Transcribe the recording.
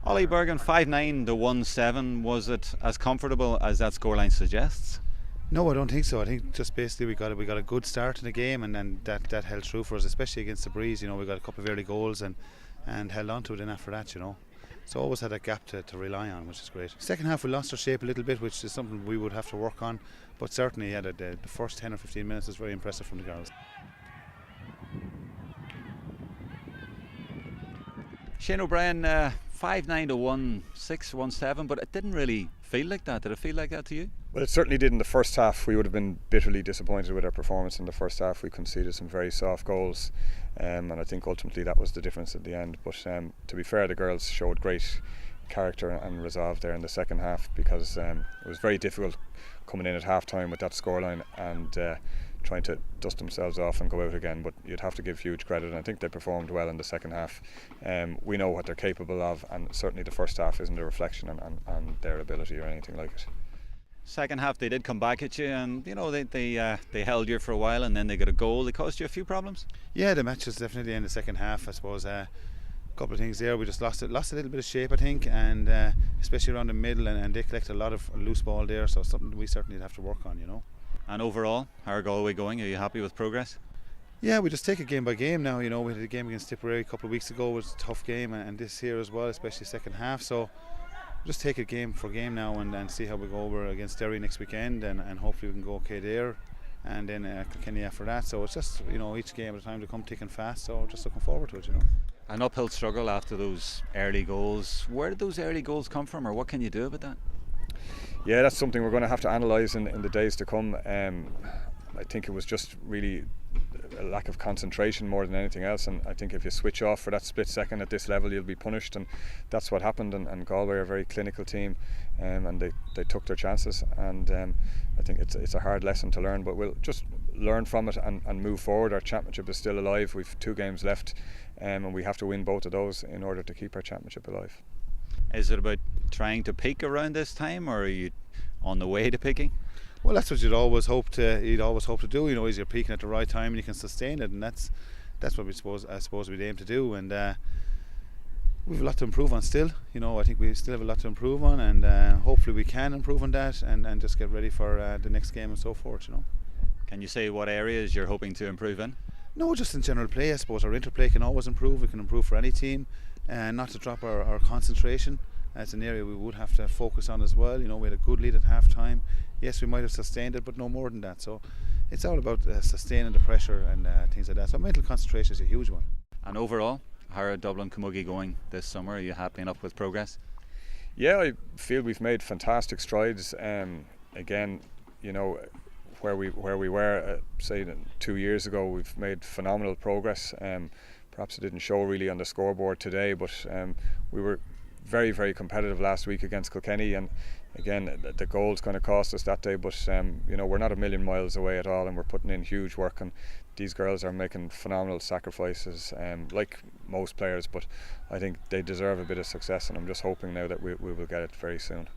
Ollie Bergin, 5-9 to 1-7. Was it as comfortable as that scoreline suggests? No, I don't think so. I think just basically we got a good start in the game, and that held true for us, especially against the Breeze. We got a couple of early goals and held on to it. Then after that, so always had a gap to rely on, which is great. Second half we lost our shape a little bit, which is something we would have to work on. But certainly, the first 10 or 15 minutes was very impressive from the girls. Shane O'Brien, 5-9 to 1-6, 1-7, but it didn't really feel like that. Did it feel like that to you? Well, it certainly did in the first half. We would have been bitterly disappointed with our performance in the first half. We conceded some very soft goals, and I think ultimately that was the difference at the end. But to be fair, the girls showed great character and resolve there in the second half, because it was very difficult coming in at half time with that scoreline and trying to dust themselves off and go out again. But you'd have to give huge credit, and I think they performed well in the second half. We know what they're capable of, and certainly the first half isn't a reflection on their ability or anything like it. Second half they did come back at you, and they held you for a while, and then they got a goal. They caused you a few problems. Yeah, the match was definitely in the second half. I suppose a couple of things there. We just lost a little bit of shape, I think, and especially around the middle, and they collected a lot of loose ball there. So something we certainly have to work on, And overall, how are Galway going? Are you happy with progress? Yeah, we just take it game by game now. We had a game against Tipperary a couple of weeks ago. It was a tough game, and this here as well, especially second half. So just take it game for game now, and see how we go over against Derry next weekend, and hopefully we can go okay there, and then Kilkenny after that. So it's just each game at a time to come ticking fast. So just looking forward to it. An uphill struggle after those early goals. Where did those early goals come from, or what can you do about that? Yeah, that's something we're going to have to analyse in the days to come. I think it was just really a lack of concentration more than anything else, and I think if you switch off for that split second at this level, you'll be punished, and that's what happened. And Galway are a very clinical team, and they took their chances, and I think it's a hard lesson to learn, but we'll just learn from it and move forward. Our championship is still alive. We've 2 games left, and we have to win both of those in order to keep our championship alive. Is it about trying to peak around this time, or are you on the way to peaking? Well, that's what you'd always hope to do. Is you're peaking at the right time and you can sustain it, and that's what I suppose we'd aim to do. And we've a lot to improve on still. I think we still have a lot to improve on, and hopefully we can improve on that, and just get ready for the next game and so forth. Can you say what areas you're hoping to improve in? No, just in general play. I suppose our interplay can always improve. We can improve for any team, and not to drop our concentration. That's an area we would have to focus on as well. We had a good lead at half time. Yes, we might have sustained it, but no more than that. So it's all about sustaining the pressure and things like that. So mental concentration is a huge one. And overall, how are Dublin Camogie going this summer? Are you happy enough with progress? Yeah, I feel we've made fantastic strides. Again, where we were say 2 years ago, we've made phenomenal progress. Perhaps it didn't show really on the scoreboard today, but we were very, very competitive last week against Kilkenny, and again the goals kind of cost us that day, but we're not a million miles away at all, and we're putting in huge work, and these girls are making phenomenal sacrifices, like most players, but I think they deserve a bit of success, and I'm just hoping now that we will get it very soon.